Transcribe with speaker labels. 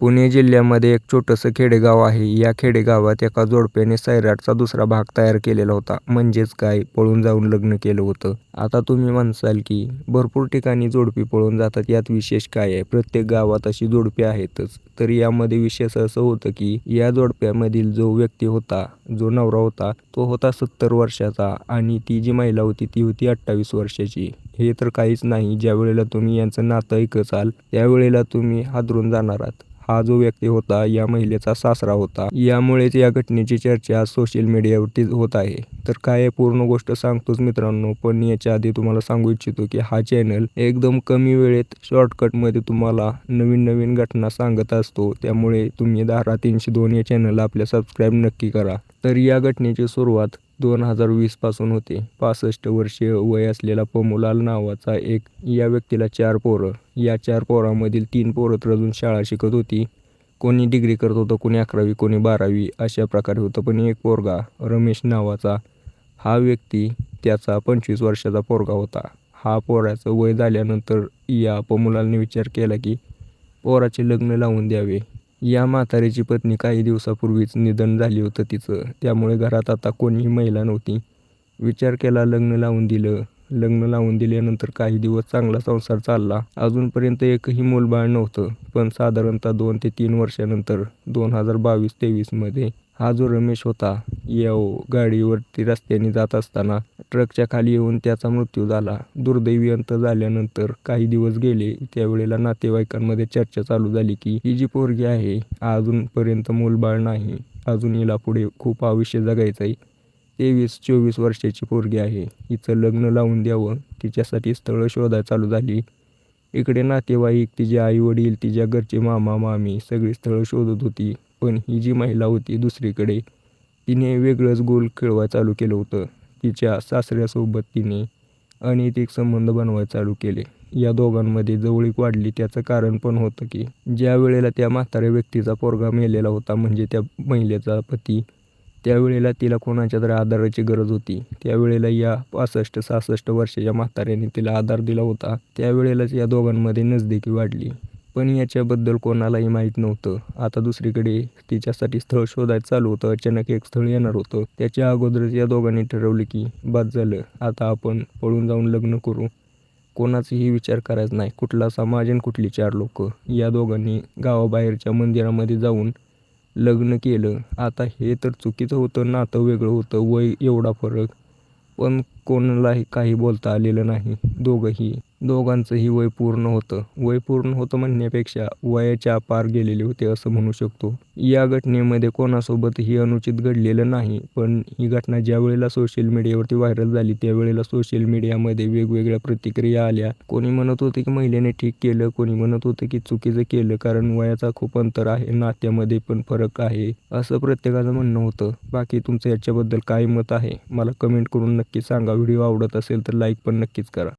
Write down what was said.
Speaker 1: पुणे जिल्ह्यामध्ये एक छोटंसं खेडेगाव आहे. या खेडेगावात एका जोडप्याने सैराटचा दुसरा भाग तयार केलेला होता. म्हणजेच काय, पळून जाऊन लग्न केलं होतं. आता तुम्ही म्हणसाल की भरपूर ठिकाणी जोडपी पळून जातात, यात विशेष काय आहे? प्रत्येक गावात अशी जोडपी आहेतच. तर यामध्ये विशेष असं होतं की या जोडप्यामधील जो व्यक्ती होता, जो नवरा होता, तो होता 70 वर्षाचा आणि ती जी महिला होती ती होती 28 वर्षाची. हे तर काहीच नाही. ज्यावेळेला तुम्ही यांचं नातं ऐकाल त्यावेळेला तुम्ही हादरून जाणार आहात. हा जो व्यक्ती होता या महिलेचा सासरा होता. यामुळेच या घटनेची चर्चा सोशल मीडियावरती होत आहे. तर काय आहे पूर्ण गोष्ट सांगतोच मित्रांनो, पण याच्या आधी तुम्हाला सांगू इच्छितो की हा चॅनल एकदम कमी वेळेत शॉर्टकटमध्ये तुम्हाला नवीन नवीन घटना सांगत असतो. त्यामुळे तुम्ही धारा 302 या चॅनलला आपल्या सबस्क्राईब नक्की करा. तर या घटनेची सुरुवात 2020 पासून होते. 65 वर्षीय वय असलेला पमूलाल नावाचा या व्यक्तीला 4 पोरं. या 4 पोरांमधील 3 पोरं तर अजून शाळा शिकत होती. कोणी डिग्री करत होतं, कोणी 11वी, कोणी 12वी अशा प्रकारे होतं. पण एक पोरगा रमेश नावाचा हा व्यक्ती, त्याचा 25 वर्षाचा पोरगा होता. हा पोराचं वय झाल्यानंतर या पमूलालने विचार केला की पोराचे लग्न लावून द्यावे. या म्हातारीची पत्नी काही दिवसापूर्वीच निधन झाली होतं तिचं. त्यामुळे घरात आता कोणीही महिला नव्हती. विचार केला, लग्न लावून दिलं. लग्न लावून दिल्यानंतर काही दिवस चांगला संसार चालला. अजूनपर्यंत एकही मूलबाळ नव्हतं. पण साधारणतः 2 ते 3 वर्षानंतर 2022-23 मध्ये हा जो रमेश होता, गाडीवरती रस्त्याने जात असताना ट्रकच्या खाली येऊन त्याचा मृत्यू झाला. दुर्दैवी अंत झाल्यानंतर काही दिवस गेले. त्यावेळेला नातेवाईकांमध्ये चर्चा चालू झाली की ही जी पोरगी आहे अजूनपर्यंत मूलबाळ नाही. अजून हिला पुढे खूप आयुष्य जगायचं आहे. 23-24 वर्षाची पोरगी आहे. हिचं लग्न लावून द्यावं. तिच्यासाठी स्थळं शोधायला चालू झाली. इकडे नातेवाईक, तिचे आई-वडील, तिच्या घरचे मामा-मामी सगळी स्थळं शोधत होती. पण ही जी महिला होती दुसरीकडे, तिने वेगळंच गोल खेळवायला चालू केलं होतं. तिच्या सासऱ्यासोबत तिने अनैतिक संबंध बनवायला चालू केले. या दोघांमध्ये जवळीक वाढली. त्याचं कारण पण होतं की ज्या वेळेला त्या म्हाताऱ्या व्यक्तीचा पोरगा मेलेला होता, म्हणजे त्या महिलेचा पती, त्यावेळेला तिला कोणाच्या तरी आधाराची गरज होती. त्यावेळेला या 65-66 वर्षाच्या म्हाताऱ्याने तिला आधार दिला होता. त्यावेळेलाच या दोघांमध्ये नजदिकी वाढली. पण याच्याबद्दल कोणालाही माहीत नव्हतं. आता दुसरीकडे तिच्यासाठी स्थळ शोधायचं चालू होतं. अचानक एक स्थळ येणार होतं. त्याच्या अगोदरच या दोघांनी ठरवलं की बस झालं, आता आपण पळून जाऊन लग्न करू. कोणाचाही विचार करायचा नाही. कुठला समाज आणि कुठली 4 लोकं. या दोघांनी गावाबाहेरच्या मंदिरामध्ये जाऊन लग्न केलं. आता हे तर चुकीचं होतं, नातं वेगळं होतं, वय एवढा फरक. पण कोणालाही काही बोलता आलेलं नाही. दोघांचंही वय पूर्ण होतं. वय पूर्ण होतं म्हणण्यापेक्षा वयाच्या पार गेलेले होते असं म्हणू शकतो. या घटनेमध्ये कोणासोबतही अनुचित घडलेलं नाही. पण ही घटना ज्या वेळेला सोशल मीडियावरती व्हायरल झाली त्यावेळेला सोशल मीडियामध्ये वेगवेगळ्या प्रतिक्रिया आल्या. कोणी म्हणत होते की महिलेने ठीक केलं, कोणी म्हणत होतं की चुकीचं केलं, कारण वयाचा खूप अंतर आहे, नात्यामध्ये पण फरक आहे, असं प्रत्येकाचं म्हणणं होतं. बाकी तुमचं याच्याबद्दल काय मत आहे मला कमेंट करून नक्की सांगा. व्हिडिओ आवडत असेल तर लाईक पण नक्कीच करा.